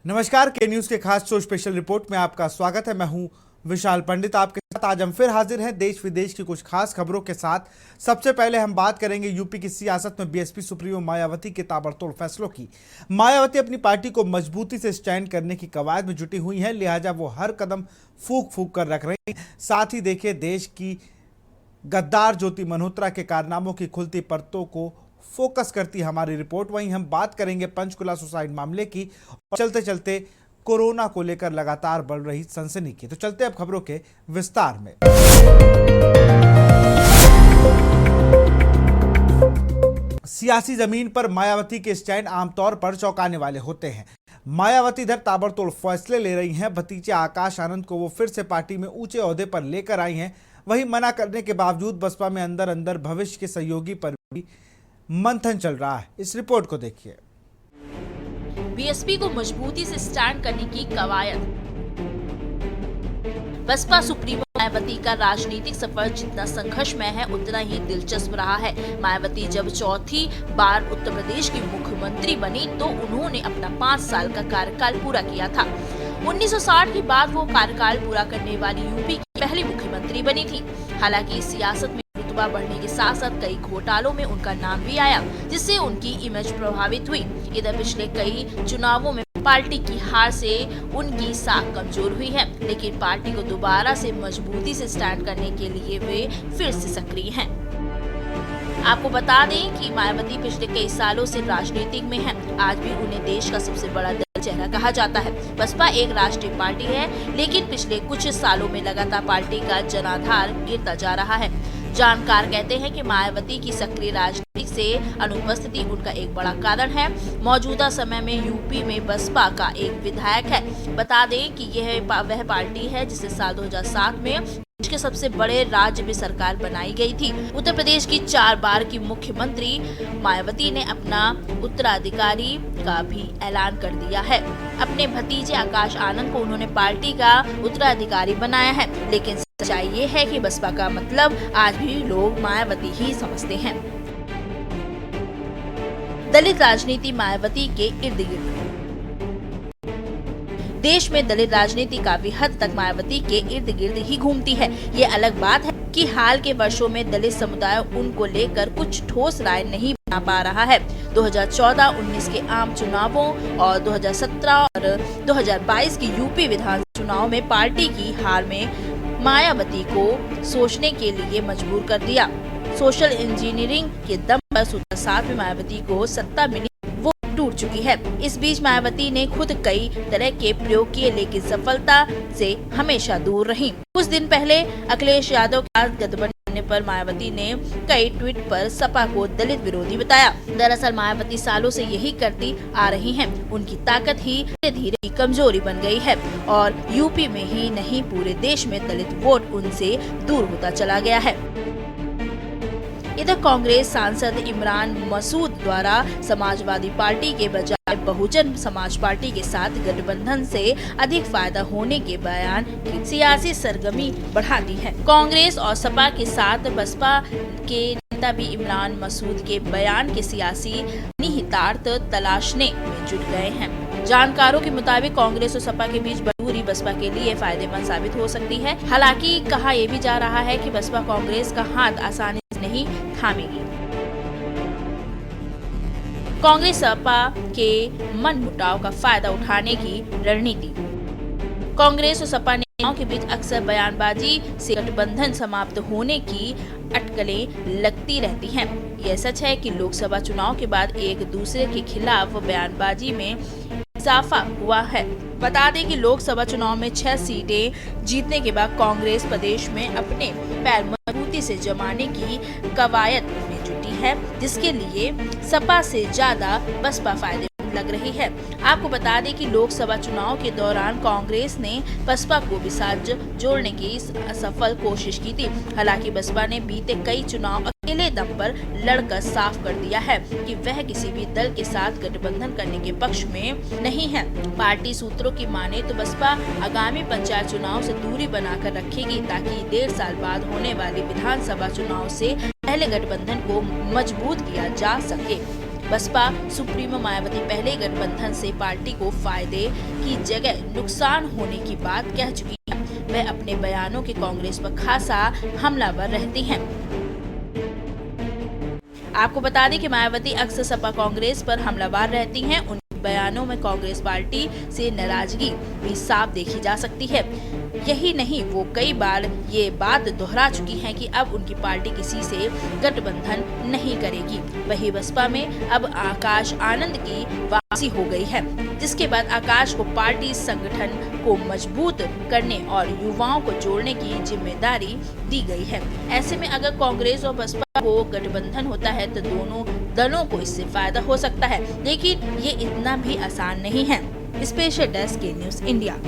नमस्कार, के न्यूज के खास शो स्पेशल रिपोर्ट में आपका स्वागत है। मैं हूं विशाल पंडित आपके साथ। आज हम फिर हाजिर हैं देश विदेश की कुछ खास खबरों के साथ। सबसे पहले हम बात करेंगे यूपी की सियासत में बीएसपी सुप्रीमो मायावती के ताबड़तोड़ फैसलों की। मायावती अपनी पार्टी को मजबूती से स्टैंड करने की कवायद में जुटी हुई हैं, लिहाजा वो हर कदम फूंक फूंक कर रख रही हैं। साथ ही देखिए, देश की गद्दार ज्योति मल्होत्रा के कारनामों की खुलती परतों को फोकस करती हमारी रिपोर्ट। वहीं हम बात करेंगे पंचकुला सुसाइड मामले की और चलते चलते कोरोना को लेकर लगातार बढ़ रही सनसनी की। तो चलते अब खबरों के विस्तार में। सियासी जमीन पर मायावती के स्टैंड आमतौर पर चौंकाने वाले होते हैं। मायावती इधर ताबड़तोड़ फैसले ले रही हैं। भतीजे आकाश आनंद को वो फिर से पार्टी में ऊंचे ओहदे पर लेकर आई हैं। वहीं मना करने के बावजूद बसपा में अंदर अंदर भविष्य के सहयोगी पर भी मंथन चल रहा है। इस रिपोर्ट को देखिए। बीएसपी को मजबूती से स्टैंड करने की कवायद। बसपा सुप्रीमो मायावती का राजनीतिक सफर जितना संघर्षमय है उतना ही दिलचस्प रहा है। मायावती जब चौथी बार उत्तर प्रदेश की मुख्यमंत्री बनी तो उन्होंने अपना 5 साल का कार्यकाल पूरा किया था। 1960 के बाद वो कार्यकाल पूरा करने वाली यूपी की पहली मुख्यमंत्री बनी थी। हालांकि सियासत में रुतबा बढ़ने के साथ साथ कई घोटालों में उनका नाम भी आया, जिससे उनकी इमेज प्रभावित हुई। इधर पिछले कई चुनावों में पार्टी की हार से उनकी साख कमजोर हुई है, लेकिन पार्टी को दोबारा से मजबूती से स्टैंड करने के लिए वे फिर से सक्रिय हैं। आपको बता दें कि मायावती पिछले कई सालों से राजनीति में हैं। आज भी उन्हें देश का सबसे बड़ा दल चेहरा कहा जाता है। बसपा एक राष्ट्रीय पार्टी है, लेकिन पिछले कुछ सालों में लगातार पार्टी का जनाधार गिरता जा रहा है। जानकार कहते हैं कि मायावती की सक्रिय राजनीति से अनुपस्थिति उनका एक बड़ा कारण है। मौजूदा समय में यूपी में बसपा का एक विधायक है। बता दें कि यह वह पार्टी है जिसे साल 2007 में देश के सबसे बड़े राज्य में सरकार बनाई गई थी। उत्तर प्रदेश की 4 बार की मुख्यमंत्री मायावती ने अपना उत्तराधिकारी का भी ऐलान कर दिया है। अपने भतीजे आकाश आनंद को उन्होंने पार्टी का उत्तराधिकारी बनाया है, लेकिन सच्चाई ये है कि बसपा का मतलब आज भी लोग मायावती ही समझते हैं। दलित राजनीति मायावती के इर्द गिर्द। देश में दलित राजनीति काफी हद तक मायावती के इर्द गिर्द ही घूमती है। ये अलग बात है कि हाल के वर्षों में दलित समुदाय उनको लेकर कुछ ठोस राय नहीं बना पा रहा है। 2014-19 के आम चुनावों और 2017 और 2022 की यूपी विधानसभा चुनाव में पार्टी की हार में मायावती को सोचने के लिए मजबूर कर दिया। सोशल इंजीनियरिंग के दम पर 2007 में मायावती को सत्ता मिली, वो टूट चुकी है। इस बीच मायावती ने खुद कई तरह के प्रयोग किए, लेकिन सफलता से हमेशा दूर रही। कुछ दिन पहले अखिलेश यादव के साथ गठबंधन पर मायावती ने कई ट्वीट पर सपा को दलित विरोधी बताया। दरअसल मायावती सालों से यही करती आ रही हैं। उनकी ताकत ही धीरे धीरे कमजोरी बन गई है और यूपी में ही नहीं पूरे देश में दलित वोट उनसे दूर होता चला गया है। इधर कांग्रेस सांसद इमरान मसूद द्वारा समाजवादी पार्टी के बजाय बहुजन समाज पार्टी के साथ गठबंधन से अधिक फायदा होने के बयान की सियासी सरगर्मी बढ़ाती है। कांग्रेस और सपा के साथ बसपा के नेता भी इमरान मसूद के बयान के सियासी निहितार्थ तलाशने में जुट गए हैं। जानकारों के मुताबिक कांग्रेस और सपा के बीच दूरी बसपा के लिए फायदेमंद साबित हो सकती है। हालांकि कहा यह भी जा रहा है कि बसपा कांग्रेस का हाथ आसानी से नहीं थामेगी। कांग्रेस सपा के मनमुटाव का फायदा उठाने की रणनीति। कांग्रेस और सपा नेताओं के बीच अक्सर बयानबाजी से गठबंधन समाप्त होने की अटकलें लगती रहती हैं। यह सच है कि लोकसभा चुनाव के बाद एक दूसरे के खिलाफ बयानबाजी में इजाफा हुआ है। बता दें कि लोकसभा चुनाव में 6 सीटें जीतने के बाद कांग्रेस प्रदेश में अपने पैर मजबूती से जमाने की कवायद में जुटी है, जिसके लिए सपा से ज्यादा बसपा फायदेमंद लग रही है। आपको बता दें कि लोकसभा चुनाव के दौरान कांग्रेस ने बसपा को भी साथ जोड़ने की असफल कोशिश की थी। हालांकि बसपा ने बीते कई चुनाव अकेले दम पर लड़कर साफ कर दिया है कि वह किसी भी दल के साथ गठबंधन करने के पक्ष में नहीं है। पार्टी सूत्रों की माने तो बसपा आगामी पंचायत चुनाव से दूरी बनाकर रखेगी, ताकि 1.5 साल बाद होने वाले विधानसभा चुनाव से पहले गठबंधन को मजबूत किया जा सके। बसपा सुप्रीमो मायावती पहले गठबंधन से पार्टी को फायदे की जगह नुकसान होने की बात कह चुकी है। वह अपने बयानों के कांग्रेस पर खासा हमलावर रहती हैं। आपको बता दें कि मायावती अक्सर सपा कांग्रेस पर हमलावर रहती हैं। उनके बयानों में कांग्रेस पार्टी से नाराजगी भी साफ देखी जा सकती है। यही नहीं, वो कई बार ये बात दोहरा चुकी हैं कि अब उनकी पार्टी किसी से गठबंधन नहीं करेगी। वही बसपा में अब आकाश आनंद की वापसी हो गई है, जिसके बाद आकाश को पार्टी संगठन को मजबूत करने और युवाओं को जोड़ने की जिम्मेदारी दी गई है। ऐसे में अगर कांग्रेस और बसपा को गठबंधन होता है तो दोनों दलों को इससे फायदा हो सकता है, लेकिन ये इतना भी आसान नहीं है। स्पेशल डेस्क के न्यूज़ इंडिया।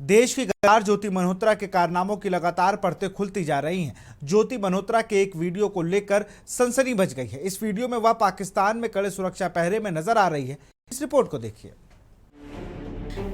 देश की गद्दार ज्योति मल्होत्रा के कारनामों की लगातार परतें खुलती जा रही हैं। ज्योति मल्होत्रा के एक वीडियो को लेकर सनसनी बच गई है। इस वीडियो में वह पाकिस्तान में कड़े सुरक्षा पहरे में नजर आ रही है। इस रिपोर्ट को देखिए।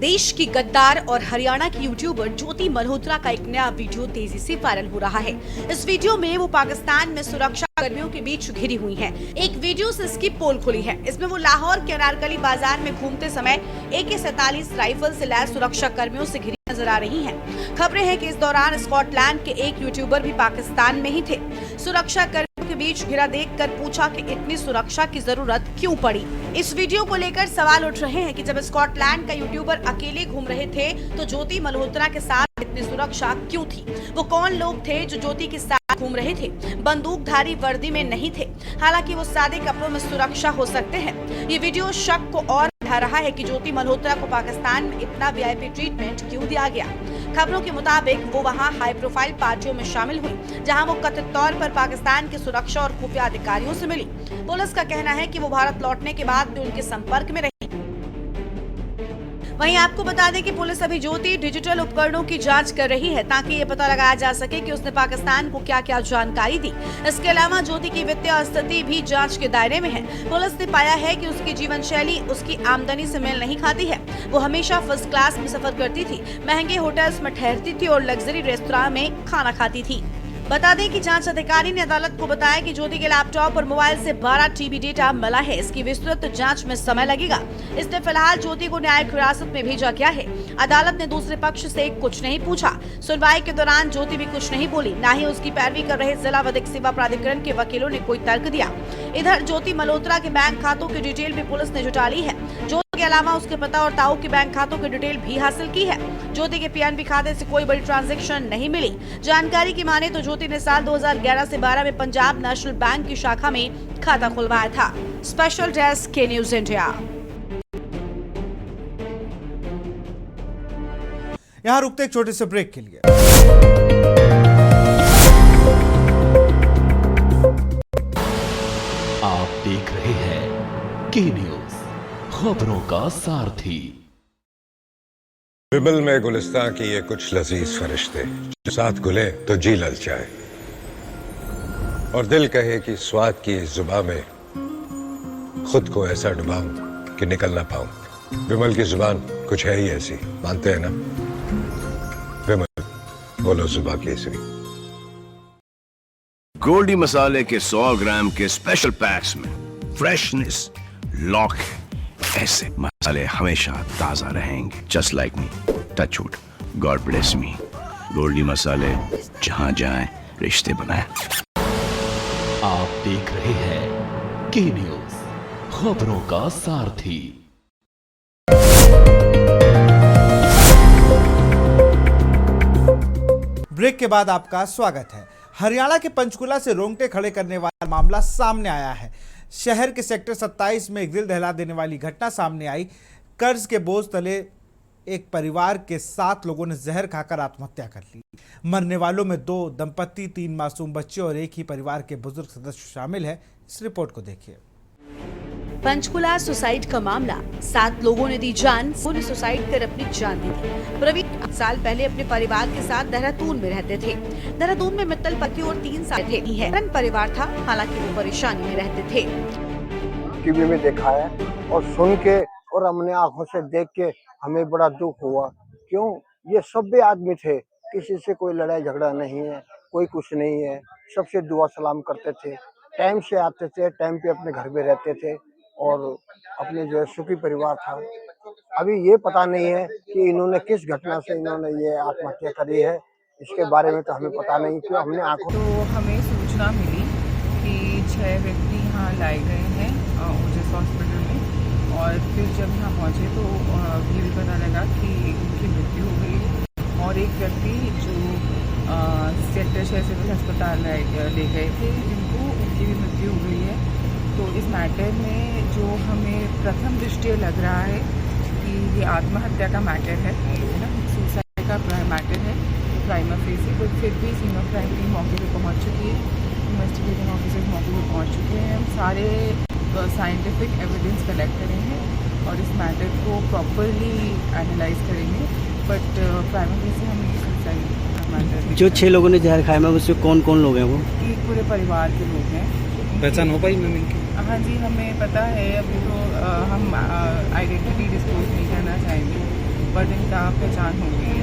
देश की गद्दार और हरियाणा की यूट्यूबर ज्योति मल्होत्रा का एक नया वीडियो तेजी से वायरल हो रहा है। इस वीडियो में वो पाकिस्तान में सुरक्षा कर्मियों के बीच घिरी हुई हैं। एक वीडियो से इसकी पोल खुली है। इसमें वो लाहौर के अनारकली बाजार में घूमते समय AK-47 राइफल से लैस सुरक्षा कर्मियों से घिरी नजर आ रही हैं। खबरें हैं कि इस दौरान स्कॉटलैंड के एक यूट्यूबर भी पाकिस्तान में ही थे। सुरक्षा कर्मियों के बीच घिरा देखकर पूछा कि इतनी सुरक्षा की जरूरत क्यों पड़ी। इस वीडियो को लेकर सवाल उठ रहे हैं कि जब स्कॉटलैंड का यूट्यूबर अकेले घूम रहे थे तो ज्योति मल्होत्रा के साथ इतनी सुरक्षा क्यों थी? वो कौन लोग थे जो ज्योति के साथ घूम रहे थे? बंदूकधारी वर्दी में नहीं थे। हालांकि वो सादे कपड़ों में सुरक्षा हो सकते हैं। ये वीडियो शक को और बढ़ा रहा है कि ज्योति मल्होत्रा को पाकिस्तान में इतना VIP ट्रीटमेंट क्यों दिया गया। खबरों के मुताबिक वो वहां हाई प्रोफाइल पार्टियों में शामिल हुई, जहां वो कथित तौर पर पाकिस्तान के सुरक्षा और खुफिया अधिकारियों से मिली। पुलिस का कहना है कि वो भारत लौटने के बाद भी उनके संपर्क में रही। वहीं आपको बता दें कि पुलिस अभी ज्योति डिजिटल उपकरणों की जांच कर रही है ताकि ये पता लगाया जा सके कि उसने पाकिस्तान को क्या क्या जानकारी दी। इसके अलावा ज्योति की वित्तीय स्थिति भी जांच के दायरे में है। पुलिस ने पाया है कि उसकी जीवन शैली उसकी आमदनी से मेल नहीं खाती है। वो हमेशा फर्स्ट क्लास में सफर करती थी, महंगे होटल्स में ठहरती थी और लग्जरी रेस्तरां में खाना खाती थी। बता दें कि जांच अधिकारी ने अदालत को बताया कि ज्योति के लैपटॉप और मोबाइल से 12 TB डेटा मिला है। इसकी विस्तृत जांच में समय लगेगा, इसलिए फिलहाल ज्योति को न्यायिक हिरासत में भेजा गया है। अदालत ने दूसरे पक्ष से कुछ नहीं पूछा। सुनवाई के दौरान ज्योति भी कुछ नहीं बोली, न ही उसकी पैरवी कर रहे जिला विधिक सेवा प्राधिकरण के वकीलों ने कोई तर्क दिया। इधर ज्योति मल्होत्रा के बैंक खातों की डिटेल भी पुलिस ने जुटा ली है। के अलावा उसके पता और ताऊ के बैंक खातों की डिटेल भी हासिल की है। ज्योति के PNB खाते से कोई बड़ी ट्रांजैक्शन नहीं मिली। जानकारी की माने तो ज्योति ने साल 2011 से 12 में पंजाब नेशनल बैंक की शाखा में खाता खुलवाया था। स्पेशल डेस्क के न्यूज़ इंडिया। यहाँ रुकते एक छोटे से ब्रेक के लिए। आप देख रहे हैं के न्यूज़, खबरों का सारथी। बिबल में गुलिस्तां की ये कुछ लजीज फरिश्ते जो साथ घुले तो जी ललचाए और दिल कहे कि स्वाद की इस जुबान में खुद को ऐसा डुबाऊं कि निकल ना पाऊं। बिमल की जुबान कुछ है ही ऐसी, मानते हैं ना? बिमल, बोलो जुबान केसरी। गोल्डी मसाले के 100 ग्राम के स्पेशल पैक्स में फ्रेशनेस लॉक है। ऐसे मसाले हमेशा ताजा रहेंगे। Just like me, touch wood, God bless me. Goldiee मसाले, जहां जाएं रिश्ते बनाएं। आप देख रहे हैं के न्यूज़, खबरों का सारथी। ब्रेक के बाद आपका स्वागत है। हरियाणा के पंचकुला से रोंगटे खड़े करने वाला मामला सामने आया है। शहर के सेक्टर 27 में एक दिल दहला देने वाली घटना सामने आई। कर्ज के बोझ तले एक परिवार के 7 लोगों ने जहर खाकर आत्महत्या कर ली। मरने वालों में 2 दंपत्ति, 3 मासूम बच्चे और एक ही परिवार के बुजुर्ग सदस्य शामिल है। इस रिपोर्ट को देखिए। पंचकुला सुसाइड का मामला। 7 लोगों ने दी जान, उन्होंने सुसाइड कर अपनी जान दी थी। प्रवीण 8 साल पहले अपने परिवार के साथ देहरादून में रहते थे। देहरादून में मित्तल पति और 3 साल थे। रन परिवार था, हालांकि वो परेशानी में रहते थे। टीवी में देखा है और सुन के और हमने आंखों से देख के हमें बड़ा दुख हुआ। क्यों? ये सभ्य आदमी थे, किसी से कोई लड़ाई झगड़ा नहीं है, कोई कुछ नहीं है, सबसे दुआ सलाम करते थे, टाइम से आते थे, टाइम पे अपने घर में रहते थे और अपने जो है सुखी परिवार था। अभी ये पता नहीं है कि इन्होंने किस घटना से इन्होंने ये आत्महत्या करी है, इसके बारे में तो हमें पता नहीं कि हमने आंखों तो हमें सूचना मिली कि 6 व्यक्ति यहाँ लाए गए हैं ओजस हॉस्पिटल में, और फिर जब यहाँ पहुँचे तो ये भी पता लगा कि उनकी मृत्यु हो गई है, और एक व्यक्ति जो सेक्टर 6 सिविल अस्पताल ले गए थे जिनको उनकी भी मृत्यु हो गई है। तो इस मैटर में जो हमें प्रथम दृष्टया लग रहा है कि ये आत्महत्या का मैटर है ना, सुसाइड का मैटर है प्राइमा फेसी, तो फिर भी सीन ऑफ क्राइम टीम मौके पे पहुंच चुकी है, इन्वेस्टिगेटिंग ऑफिसर्स मौके पे पहुंच चुके हैं। हम सारे साइंटिफिक एविडेंस कलेक्ट करेंगे और इस मैटर को प्रॉपरली एनालाइज करेंगे, बट प्राइमा फेसी हम ये सुसाइड मैटर जो 6 लोगों ने जहर खाया, मैं उससे कौन कौन लोग हैं वो? ये पूरे परिवार के लोग हैं। पहचान हो पाई मैम इनकी? हाँ जी, हमें पता है, अभी तो हम आइडेंटिटी डिस्क्लोज नहीं करना चाहेंगे, बट इनका पहचान हो गई है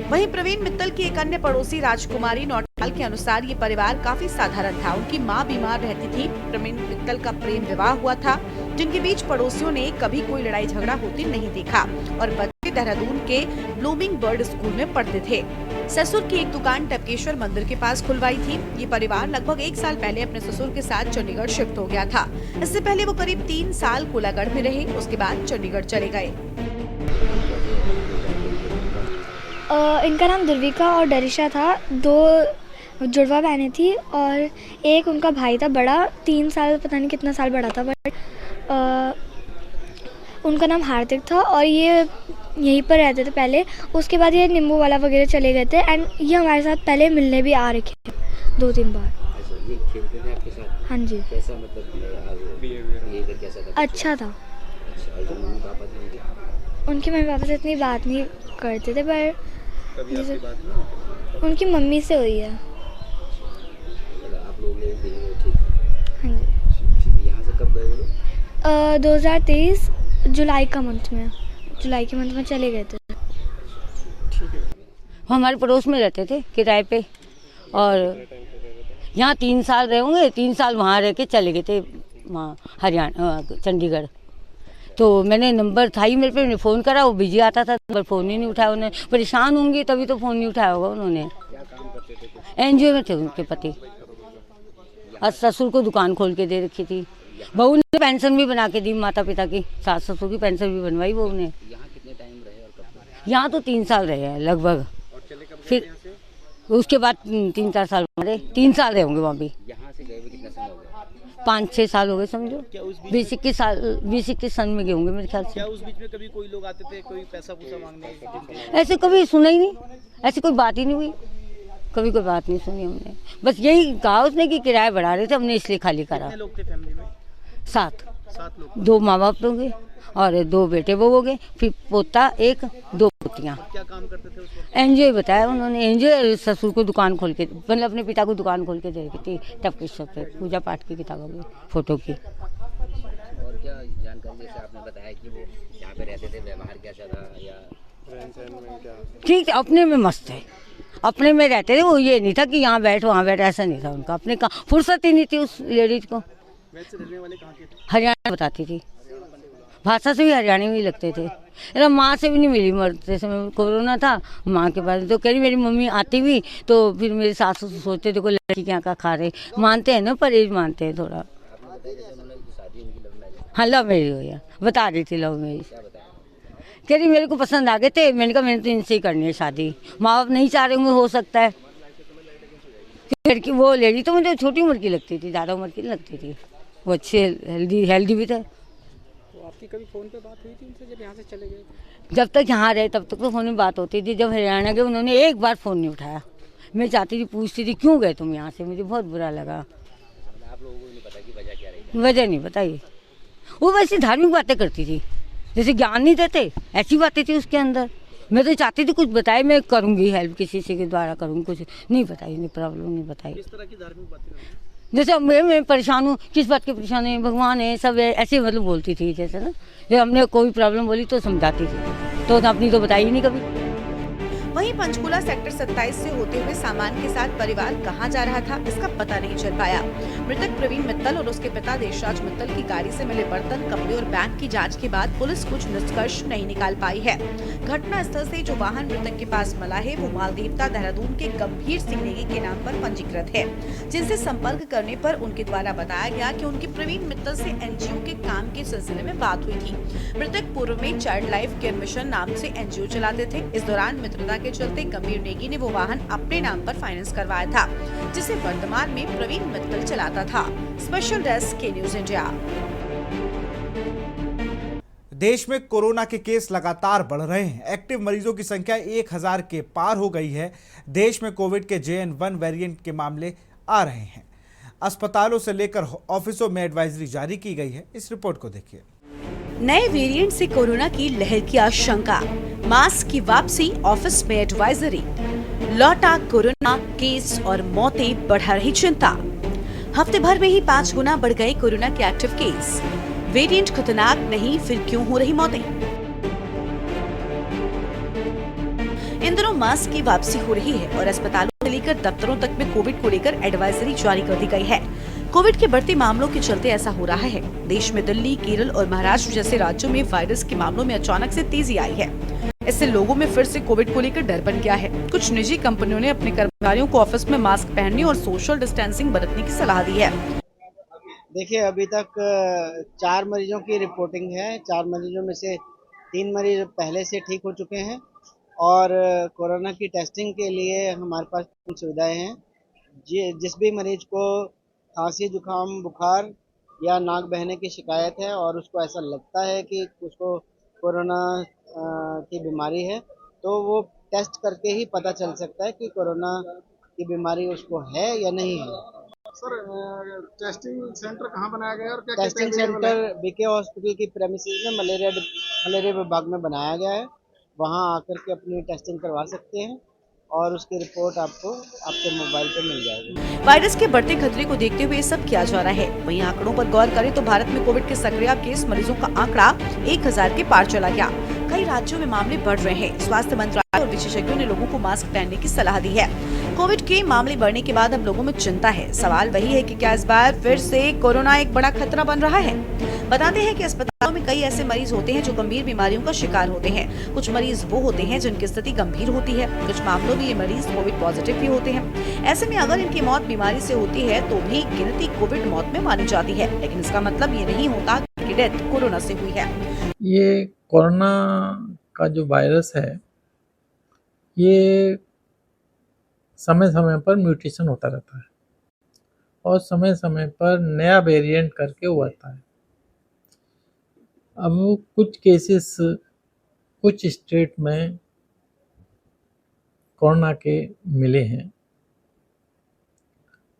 वहीं प्रवीण मित्तल की एक अन्य पड़ोसी राजकुमारी नौटियाल के अनुसार ये परिवार काफी साधारण था। उनकी मां बीमार रहती थी। प्रवीण मित्तल का प्रेम विवाह हुआ था, जिनके बीच पड़ोसियों ने कभी कोई लड़ाई झगड़ा होते नहीं देखा, और बच्चे देहरादून के ब्लूमिंग बर्ड स्कूल में पढ़ते थे। ससुर की एक दुकान टपकेश्वर मंदिर के पास खुलवाई थी। ये परिवार लगभग 1 साल पहले अपने ससुर के साथ चंडीगढ़ शिफ्ट हो गया था। इससे पहले वो करीब 3 साल कोलागढ़ में रहे, उसके बाद चंडीगढ़ चले गए। इनका नाम दुर्विका और डरिशा था। 2 जुड़वा बहनें थी और एक उनका भाई था बड़ा, 3 साल पता नहीं कितना साल बड़ा था, बट उनका नाम हार्दिक था और ये यहीं पर रहते थे पहले। उसके बाद ये नींबू वाला वगैरह चले गए थे, एंड ये हमारे साथ पहले मिलने भी आ रखे थे 2-3 बार। ये खेलते थे आपके साथ? हाँ जी। कैसा मतलब बिहेवियर कैसा था? अच्छा था। अच्छा, और जो मम्मी पापा थे उनके मम्मी पापा से इतनी बात नहीं करते थे, पर कभी आपकी बात नहीं? उनकी मम्मी से हुई है। आप लोग ठीक? हाँ जी। यहाँ से कब गए वो लोग? 2023 जुलाई के मंथ में चले गए थे। वो हमारे पड़ोस में रहते थे किराए पे, और यहाँ 3 साल रहे होंगे, 3 साल वहाँ रह के चले गए थे वहाँ हरियाणा चंडीगढ़। तो मैंने नंबर था ही मेरे पे, मैंने फ़ोन करा, वो बिजी आता था, पर फ़ोन ही नहीं उठाया उन्होंने। परेशान होंगे तभी तो फ़ोन नहीं उठाया होगा उन्होंने। एनजीओ में थे उनके पति, और ससुर को दुकान खोल के दे रखी थी। बहू ने पेंशन भी बना के दी, माता पिता की, सास ससुर की पेंशन भी बनवाई बहू ने। यहाँ कितने टाइम रहे और कब? यहाँ तो 3 साल रहे हैं लगभग। फिर उसके बाद 3-4 साल रहे, 3 साल रहे होंगे वहाँ भी। यहाँ से गए हुए कितना समय हो गया? 5-6 साल हो गए समझो। 20-21 सन में गए होंगे मेरे ख्याल से। क्या उस बीच में कभी कोई लोग आते थे, कोई पैसा पूसा मांगने? ऐसे कभी सुना ही नहीं, ऐसी कोई बात ही नहीं हुई, कभी कोई बात नहीं सुनी हमने। बस यही कहा उसने कि किराया बढ़ा रहे थे, हमने इसलिए खाली करा। कितने लोग थे फैमिली में? 7 लोग। 2 माँ बाप होंगे और 2 बेटे बहू हो गए, फिर पोता 1, 2 पोतियाँ। क्या काम करते थे उसमें? एनजीओ बताया उन्होंने, एनजीओ ससुर को दुकान खोल के, मतलब अपने पिता को दुकान खोल के दे रखी थी टपकेश्वर पे, पूजा पाठ की किताबों की, फोटो की। और क्या जानकारी, जैसे आपने बताया कि वो यहाँ पे रहते थे, व्यवहार कैसा था या ठीक, अपने में मस्त है, अपने में रहते थे। वो ये नहीं था कि यहाँ बैठ वहाँ बैठ, ऐसा नहीं था उनका। अपने का फुर्सत ही नहीं थी उस लेडीज को। रहने वाले कहाँ के थे? हरियाणा बताती थी, भाषा से भी हरियाणा में ही लगते थे। मेरा माँ से भी नहीं मिली, मरते समय कोरोना था, माँ के पास तो कह रही मेरी मम्मी आती भी तो फिर मेरे सास सोचते थे कोई लड़की क्या का खा रहे, मानते हैं ना, परहेज मानते हैं थोड़ा। हाँ, लव मैरिज हो गया, बता रही थी लव मैरिज। कह रही मेरे को पसंद आ गए थे, मैंने कहा मैंने तो इनसे ही करनी है शादी, माँ बाप नहीं चाह रहे होंगे, हो सकता है। लड़की वो लेडी तो मुझे छोटी उम्र की लगती थी, ज़्यादा उम्र की नहीं लगती थी, वो अच्छे हेल्दी भी थे। तो आपकी कभी फ़ोन पे बात हुई थी उनसे जब यहाँ से चले गए? जब तक यहाँ रहे तब तक तो फ़ोन में बात होती थी। जब हरियाणा गए उन्होंने एक बार फ़ोन नहीं उठाया। मैं चाहती थी, पूछती थी क्यों गए तुम यहाँ से, मुझे बहुत बुरा लगा। आप लोगों को नहीं पता कि वजह क्या रही? वजह नहीं बताइए। वो वैसी धार्मिक बातें करती थी, जैसे ज्ञान नहीं देते ऐसी बातें थी उसके अंदर। मैं तो चाहती थी कुछ बताए, मैं करूँगी हेल्प, किसी से के द्वारा करूँगी, कुछ नहीं बताई, नहीं प्रॉब्लम नहीं बताई। किस तरह की धार्मिक बातें? जैसे मैं परेशान हूँ, किस बात की परेशान है, भगवान है, सब है, ऐसे मतलब बोलती थी। जैसे ना जब हमने कोई प्रॉब्लम बोली तो समझाती थी, तो अपनी तो बताई ही नहीं कभी। वहीं पंचकूला सेक्टर 27 से होते हुए सामान के साथ परिवार कहां जा रहा था, इसका पता नहीं चल पाया। मृतक प्रवीण मित्तल और उसके पिता देशराज मित्तल की गाड़ी से मिले बर्तन, कपड़े और बैग की जांच के बाद पुलिस कुछ निष्कर्ष नहीं निकाल पाई है। घटना स्थल से जो वाहन मृतक के पास मिला है वो मालदेवता देहरादून के गंभीर सिंह नेगी के नाम पर पंजीकृत है, जिनसे संपर्क करने पर उनके द्वारा बताया गया कि उनके प्रवीण मित्तल से एनजीओ के काम के सिलसिले में बात हुई थी। मृतक पूर्व में चाइल्ड लाइफ केयर मिशन नाम से एनजीओ चलाते थे। इस दौरान मित्रता के चलते गंभीर नेगी ने वो वाहन अपने नाम पर फाइनेंस करवाया था, जिसे वर्तमान में प्रवीण मित्तल चलाता था। स्पेशल डेस्क के न्यूज इंडिया। देश में कोरोना के केस लगातार बढ़ रहे हैं। एक्टिव मरीजों की संख्या 1000 के पार हो गई है। देश में कोविड के JN.1 वेरिएंट के मामले आ रहे हैं। अस्पतालों से लेकर ऑफिसों में एडवाइजरी जारी की गई है। इस रिपोर्ट को देखिए। नए वेरिएंट से कोरोना की लहर की आशंका, मास्क की वापसी, ऑफिस में एडवाइजरी, लौटा कोरोना केस और मौतें, बढ़ा रही चिंता। हफ्ते भर में ही 5 गुना बढ़ गए कोरोना के एक्टिव केस। वेरिएंट खतरनाक नहीं, फिर क्यों हो रही मौतें? इन दिनों मास्क की वापसी हो रही है और अस्पतालों से लेकर दफ्तरों तक में कोविड को लेकर एडवाइजरी जारी कर दी गई है। कोविड के बढ़ते मामलों के चलते ऐसा हो रहा है। देश में दिल्ली, केरल और महाराष्ट्र जैसे राज्यों में वायरस के मामलों में अचानक से तेजी आई है। इससे लोगों में फिर से कोविड को लेकर डर बन गया है। कुछ निजी कंपनियों ने अपने कर्मचारियों को ऑफिस में मास्क पहनने और सोशल डिस्टेंसिंग बरतने की सलाह दी है। देखिए, अभी तक 4 मरीजों की रिपोर्टिंग है। 4 मरीजों में से 3 मरीज पहले से ठीक हो चुके हैं और कोरोना की टेस्टिंग के लिए हमारे पास सुविधाएं हैं। जिस भी मरीज को खांसी, जुकाम, बुखार या नाक बहने की शिकायत है और उसको ऐसा लगता है कि उसको कोरोना की बीमारी है, तो वो टेस्ट करके ही पता चल सकता है कि कोरोना की बीमारी उसको है या नहीं है। सर, टेस्टिंग सेंटर कहाँ बनाया गया और क्या टेस्टिंग सेंटर बीके हॉस्पिटल की प्रेमिसेस में मलेरिया विभाग में बनाया गया है। वहाँ आकर के अपनी टेस्टिंग करवा सकते हैं और उसकी रिपोर्ट आपको आपके मोबाइल पे मिल जाएगी। वायरस के बढ़ते खतरे को देखते हुए सब किया जा रहा है। वहीं आंकड़ों पर गौर करें तो भारत में कोविड के सक्रिय केस मरीजों का आंकड़ा 1000 के पार चला गया। कई राज्यों में मामले बढ़ रहे हैं। स्वास्थ्य मंत्रालय और विशेषज्ञों ने लोगों को मास्क पहनने की सलाह दी है। कोविड के मामले बढ़ने के बाद अब लोगों में चिंता है। सवाल वही है कि क्या इस बार फिर से कोरोना एक बड़ा खतरा बन रहा है? बताते हैं कि अस्पतालों में कई ऐसे मरीज होते हैं जो गंभीर बीमारियों का शिकार होते हैं। कुछ मरीज वो होते हैं जिनकी स्थिति गंभीर होती है। कुछ मामलों में ये मरीज कोविड पॉजिटिव भी होते हैं। ऐसे में अगर इनकी मौत बीमारी से होती है तो भी गिनती कोविड मौत में मानी जाती है, लेकिन इसका मतलब ये नहीं होता कि डेथ कोरोना से हुई है। ये कोरोना का जो वायरस है, ये समय समय पर म्यूटेशन होता रहता है और समय समय पर नया वेरिएंट करके वो आता है। अब कुछ केसेस कुछ स्टेट में कोरोना के मिले हैं।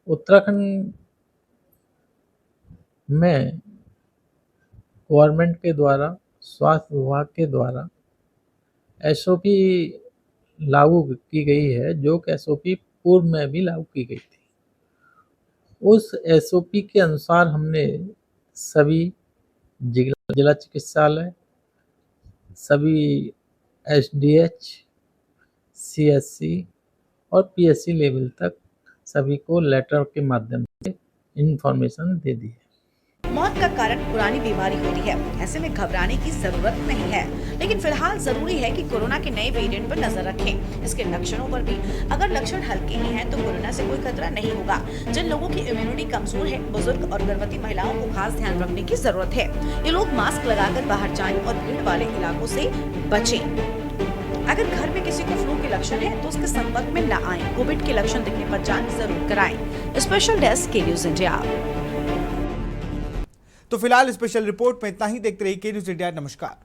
उत्तराखंड में गवर्नमेंट के द्वारा, स्वास्थ्य विभाग के द्वारा SOP लागू की गई है, जो SOP पूर्व में भी लागू की गई थी। उस SOP के अनुसार हमने सभी जिला चिकित्सालय, सभी SDH, CSC और PSC लेवल तक सभी को लेटर के माध्यम से इंफॉर्मेशन दे दी है। मौत का कारण पुरानी बीमारी होती है, ऐसे में घबराने की जरूरत नहीं है। लेकिन फिलहाल जरूरी है कि कोरोना के नए वेरिएंट पर नजर रखें। इसके लक्षणों पर भी अगर लक्षण हल्के ही हैं तो कोरोना से कोई खतरा नहीं होगा। जिन लोगों की इम्यूनिटी कमजोर है, बुजुर्ग और गर्भवती महिलाओं को खास ध्यान रखने की जरूरत है। ये लोग मास्क लगाकर बाहर जाएं और भीड़ वाले इलाकों से बचें। अगर घर में किसी को फ्लू के लक्षण है तो उसके संपर्क में न आए। कोविड के लक्षण दिखने पर जांच जरूर कराएं। स्पेशल डेस्क के न्यूज इंडिया। तो फिलहाल स्पेशल रिपोर्ट में इतना ही। देखते रहिए के न्यूज इंडिया। नमस्कार।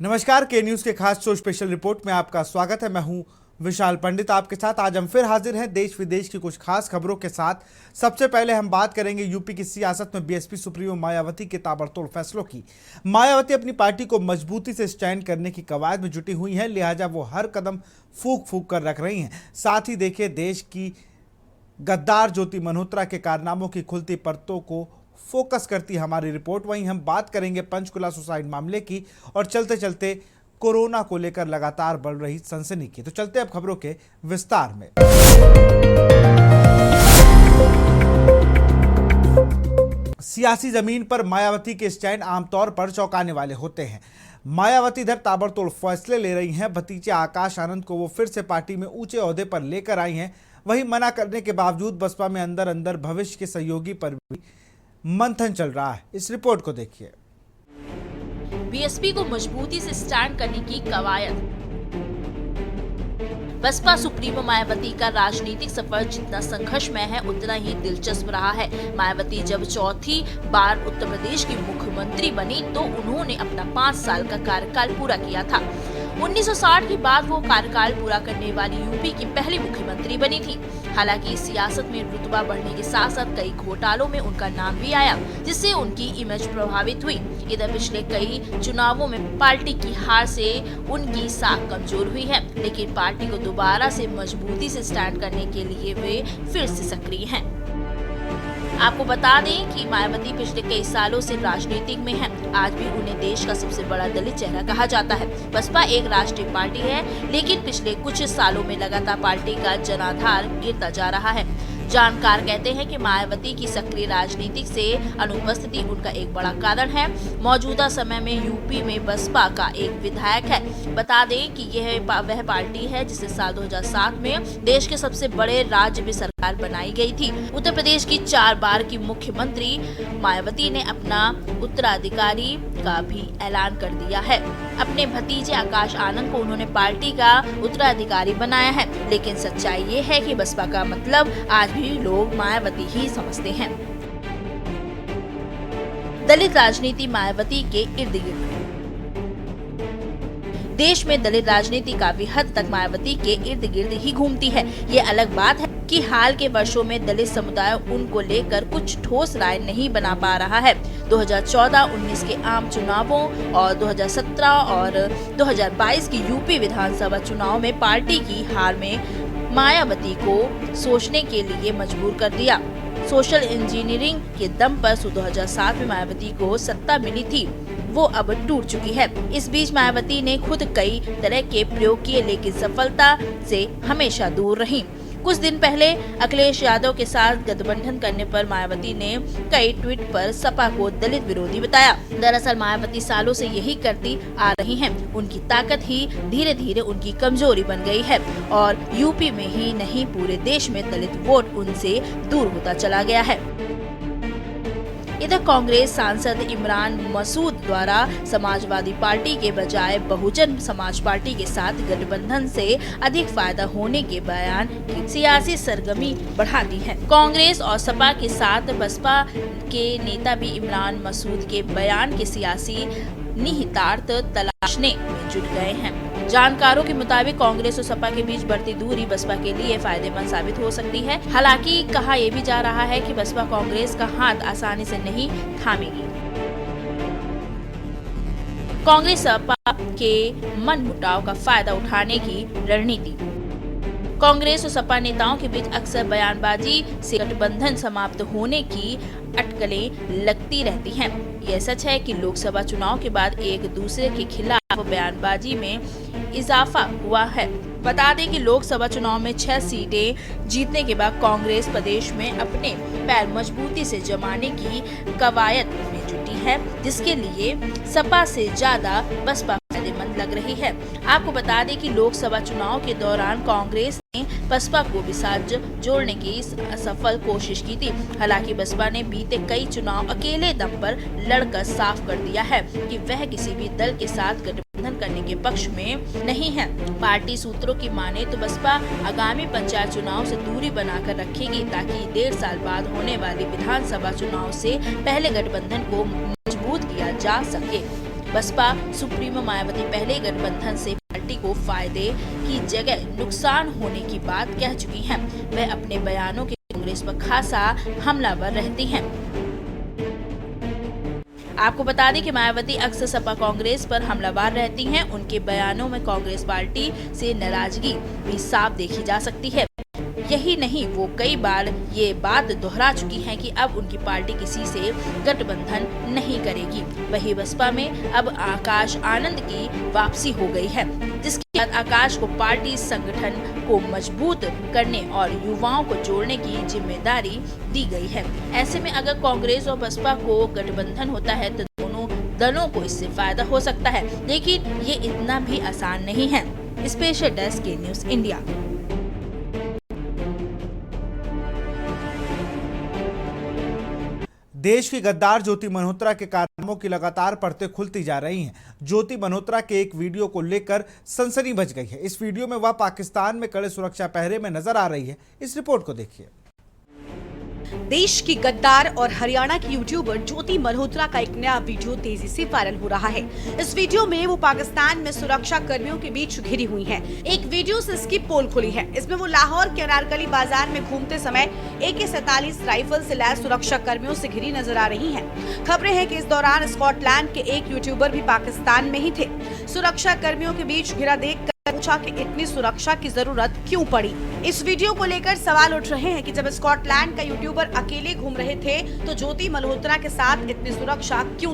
नमस्कार, के न्यूज के खास शो स्पेशल रिपोर्ट में आपका स्वागत है। मैं हूं विशाल पंडित आपके साथ। आज हम फिर हाजिर हैं देश विदेश की कुछ खास खबरों के साथ। सबसे पहले हम बात करेंगे यूपी की सियासत में बीएसपी सुप्रीमो मायावती के ताबड़तोड़ फैसलों की। मायावती अपनी पार्टी को मजबूती से स्टैंड करने की कवायद में जुटी हुई हैं, लिहाजा वो हर कदम फूंक फूंक कर रख रही हैं। साथ ही देखिए, देश की गद्दार ज्योति मल्होत्रा के कारनामों की खुलती परतों को फोकस करती है हमारी रिपोर्ट। वहीं हम बात करेंगे पंचकुला सुसाइड मामले की और चलते चलते कोरोना को लेकर लगातार बढ़ रही सनसनी की। तो चलते अब खबरों के विस्तार में। सियासी जमीन पर मायावती के स्टैंड आमतौर पर चौंकाने वाले होते हैं। मायावती इधर ताबड़तोड़ फैसले ले रही हैं। भतीजे आकाश आनंद को वो फिर से पार्टी में ऊंचे ओहदे पर लेकर आई हैं। वहीं मना करने के बावजूद बसपा में अंदर अंदर भविष्य के सहयोगी पर भी मंथन चल रहा है। इस रिपोर्ट को देखिए। बीएसपी को मजबूती से स्टैंड करने की कवायद। बसपा सुप्रीमो मायावती का राजनीतिक सफर जितना संघर्षमय है उतना ही दिलचस्प रहा है। मायावती जब चौथी बार उत्तर प्रदेश की मुख्यमंत्री बनी तो उन्होंने अपना 5 साल का कार्यकाल पूरा किया था। 1960 के बाद वो कार्यकाल पूरा करने वाली यूपी की पहली मुख्यमंत्री बनी थी। हालांकि सियासत में रुतबा बढ़ने के साथ साथ कई घोटालों में उनका नाम भी आया, जिससे उनकी इमेज प्रभावित हुई। इधर पिछले कई चुनावों में पार्टी की हार से उनकी साख कमजोर हुई है, लेकिन पार्टी को दोबारा से मजबूती से स्टैंड करने के लिए वे फिर से सक्रिय हैं। आपको बता दें कि मायावती पिछले कई सालों से राजनीति में हैं। आज भी उन्हें देश का सबसे बड़ा दलित चेहरा कहा जाता है। बसपा एक राष्ट्रीय पार्टी है, लेकिन पिछले कुछ सालों में लगातार पार्टी का जनाधार गिरता जा रहा है। जानकार कहते हैं कि मायावती की सक्रिय राजनीति से अनुपस्थिति उनका एक बड़ा कारण है। मौजूदा समय में यूपी में बसपा का एक विधायक है। बता दें कि यह वह पार्टी है जिसे साल 2007 में देश के सबसे बड़े राज्य में सरकार बनाई गई थी। उत्तर प्रदेश की 4 बार की मुख्यमंत्री मायावती ने अपना उत्तराधिकारी का भी ऐलान कर दिया है। अपने भतीजे आकाश आनंद को उन्होंने पार्टी का उत्तराधिकारी बनाया है, लेकिन सच्चाई ये है कि बसपा का मतलब आज भी लोग मायावती ही समझते हैं। दलित राजनीति मायावती के इर्द गिर्द। देश में दलित राजनीति काफी हद तक मायावती के इर्द गिर्द ही घूमती है। ये अलग बात है कि हाल के वर्षों में दलित समुदाय उनको लेकर कुछ ठोस राय नहीं बना पा रहा है। 2014-19 के आम चुनावों और 2017 और 2022 की यूपी विधानसभा चुनाव में पार्टी की हार में मायावती को सोचने के लिए मजबूर कर दिया। सोशल इंजीनियरिंग के दम पर 2007 में मायावती को सत्ता मिली थी, वो अब टूट चुकी है। इस बीच मायावती ने खुद कई तरह के प्रयोग किए, लेकिन सफलता से हमेशा दूर रही। कुछ दिन पहले अखिलेश यादव के साथ गठबंधन करने पर मायावती ने कई ट्वीट पर सपा को दलित विरोधी बताया। दरअसल मायावती सालों से यही करती आ रही हैं। उनकी ताकत ही धीरे धीरे उनकी कमजोरी बन गई है और यूपी में ही नहीं पूरे देश में दलित वोट उनसे दूर होता चला गया है। इधर कांग्रेस सांसद इमरान मसूद द्वारा समाजवादी पार्टी के बजाय बहुजन समाज पार्टी के साथ गठबंधन से अधिक फायदा होने के बयान की सियासी सरगर्मी बढ़ाती है। कांग्रेस और सपा के साथ बसपा के नेता भी इमरान मसूद के बयान के सियासी निहितार्थ तलाशने में जुट गए हैं। जानकारों के मुताबिक कांग्रेस और सपा के बीच बढ़ती दूरी बसपा के लिए फायदेमंद साबित हो सकती है। हालांकि कहा यह भी जा रहा है कि बसपा कांग्रेस का हाथ आसानी से नहीं थामेगी। कांग्रेस सपा के मनमुटाव का फायदा उठाने की रणनीति। कांग्रेस और सपा नेताओं के बीच अक्सर बयानबाजी से गठबंधन समाप्त होने की अटकलें लगती रहती हैं। यह सच है कि लोकसभा चुनाव के बाद एक दूसरे के खिलाफ बयानबाजी में इजाफा हुआ है। बता दें कि लोकसभा चुनाव में 6 सीटें जीतने के बाद कांग्रेस प्रदेश में अपने पैर मजबूती से जमाने की कवायद में जुटी है, जिसके लिए सपा से ज्यादा बसपा फायदेमंद लग रही है। आपको बता दें कि लोकसभा चुनाव के दौरान कांग्रेस ने बसपा को भी साथ जोड़ने की असफल कोशिश की थी। हालांकि बसपा ने बीते कई चुनाव अकेले दम पर लड़कर साफ कर दिया है कि वह किसी भी दल के साथ गठबंधन करने के पक्ष में नहीं है। पार्टी सूत्रों की माने तो बसपा आगामी पंचायत चुनाव से दूरी बनाकर रखेगी, ताकि 1.5 साल बाद होने वाली विधानसभा चुनाव से पहले गठबंधन को मजबूत किया जा सके। बसपा सुप्रीमो मायावती पहले गठबंधन से पार्टी को फायदे की जगह नुकसान होने की बात कह चुकी हैं। वह अपने बयानों के कांग्रेस पर खासा हमलावर रहती हैं। आपको बता दें कि मायावती अक्सर सपा कांग्रेस पर हमलावर रहती हैं। उनके बयानों में कांग्रेस पार्टी से नाराजगी भी साफ देखी जा सकती है। यही नहीं, वो कई बार ये बात दोहरा चुकी हैं कि अब उनकी पार्टी किसी से गठबंधन नहीं करेगी। वहीं बसपा में अब आकाश आनंद की वापसी हो गई है, जिसके बाद आकाश को पार्टी संगठन को मजबूत करने और युवाओं को जोड़ने की जिम्मेदारी दी गई है। ऐसे में अगर कांग्रेस और बसपा को गठबंधन होता है तो दोनों दलों को इससे फायदा हो सकता है, लेकिन ये इतना भी आसान नहीं है। स्पेशल डेस्क के न्यूज़ इंडिया। देश की गद्दार ज्योति मल्होत्रा के कारनामों की लगातार परतें खुलती जा रही हैं। ज्योति मल्होत्रा के एक वीडियो को लेकर सनसनी मच गई है। इस वीडियो में वह पाकिस्तान में कड़े सुरक्षा पहरे में नजर आ रही है। इस रिपोर्ट को देखिए। देश की गद्दार और हरियाणा की यूट्यूबर ज्योति मल्होत्रा का एक नया वीडियो तेजी से वायरल हो रहा है। इस वीडियो में वो पाकिस्तान में सुरक्षा कर्मियों के बीच घिरी हुई हैं। एक वीडियो से इसकी पोल खुली है। इसमें वो लाहौर के अनारकली बाजार में घूमते समय AK-47 राइफल से लैस सुरक्षा कर्मियों से घिरी नजर आ रही हैं। खबरें हैं कि इस दौरान स्कॉटलैंड के एक यूट्यूबर भी पाकिस्तान में ही थे। सुरक्षा कर्मियों के बीच घिरा देखकर पूछा कि इतनी सुरक्षा की जरूरत क्यों पड़ी। इस वीडियो को लेकर सवाल उठ रहे हैं कि जब स्कॉटलैंड का यूट्यूबर अकेले घूम रहे थे तो ज्योति मल्होत्रा के साथ इतनी सुरक्षा क्यों?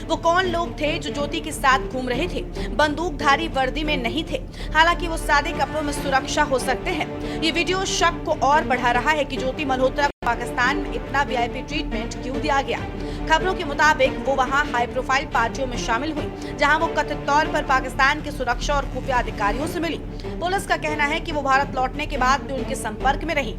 वो कौन लोग थे जो ज्योति के साथ घूम रहे थे? बंदूकधारी वर्दी में नहीं थे। हालांकि वो सादे कपड़ों में सुरक्षा हो सकते हैं। ये वीडियो शक को और बढ़ा रहा है कि ज्योति मल्होत्रा को पाकिस्तान में इतना VIP ट्रीटमेंट क्यों दिया गया। खबरों के मुताबिक वो वहां हाई प्रोफाइल पार्टियों में शामिल हुई, जहां वो कथित तौर पर पाकिस्तान के सुरक्षा और खुफिया अधिकारियों से मिली। पुलिस का कहना है कि वो भारत लौटने के बाद भी उनके संपर्क में रही।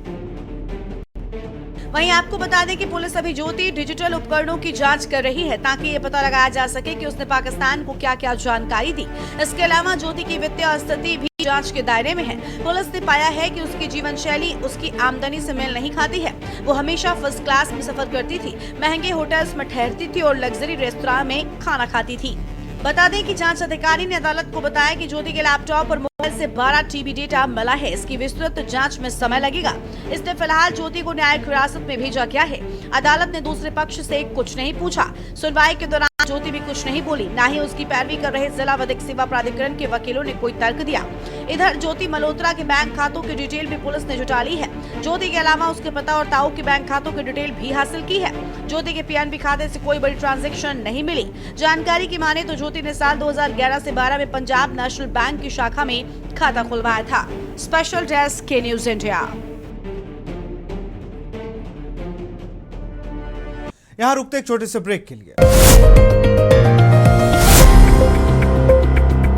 वहीं आपको बता दें कि पुलिस अभी ज्योति डिजिटल उपकरणों की जांच कर रही है, ताकि ये पता लगाया जा सके कि उसने पाकिस्तान को क्या क्या जानकारी दी। इसके अलावा ज्योति की वित्तीय स्थिति भी जांच के दायरे में है। पुलिस ने पाया है कि उसकी जीवन शैली उसकी आमदनी से मेल नहीं खाती है। वो हमेशा फर्स्ट क्लास में सफर करती थी, महंगे होटल्स में ठहरती थी और लग्जरी रेस्तरां में खाना खाती थी। बता दें कि जांच अधिकारी ने अदालत को बताया कि ज्योति के लैपटॉप और मोबाइल से 12 TB डेटा मिला है। इसकी विस्तृत जांच में समय लगेगा। इसलिए फिलहाल ज्योति को न्यायिक हिरासत में भेजा गया है। अदालत ने दूसरे पक्ष से कुछ नहीं पूछा। सुनवाई के दौरान ज्योति भी कुछ नहीं बोली, न ही उसकी पैरवी कर रहे जिला विधिक सेवा प्राधिकरण के वकीलों ने कोई तर्क दिया। इधर ज्योति मल्होत्रा के बैंक खातों की डिटेल भी पुलिस ने जुटा ली है। ज्योति के अलावा उसके पिता और ताऊ के बैंक खातों की डिटेल भी हासिल की है। ज्योति के PNB खाते से कोई बड़ी ट्रांजैक्शन नहीं मिली। जानकारी की माने तो ज्योति ने साल 2011 से 12 में पंजाब नेशनल बैंक की शाखा में खाता खुलवाया था। स्पेशल डेस्क के न्यूज़ इंडिया। यहां रुकते एक छोटे से ब्रेक के लिए।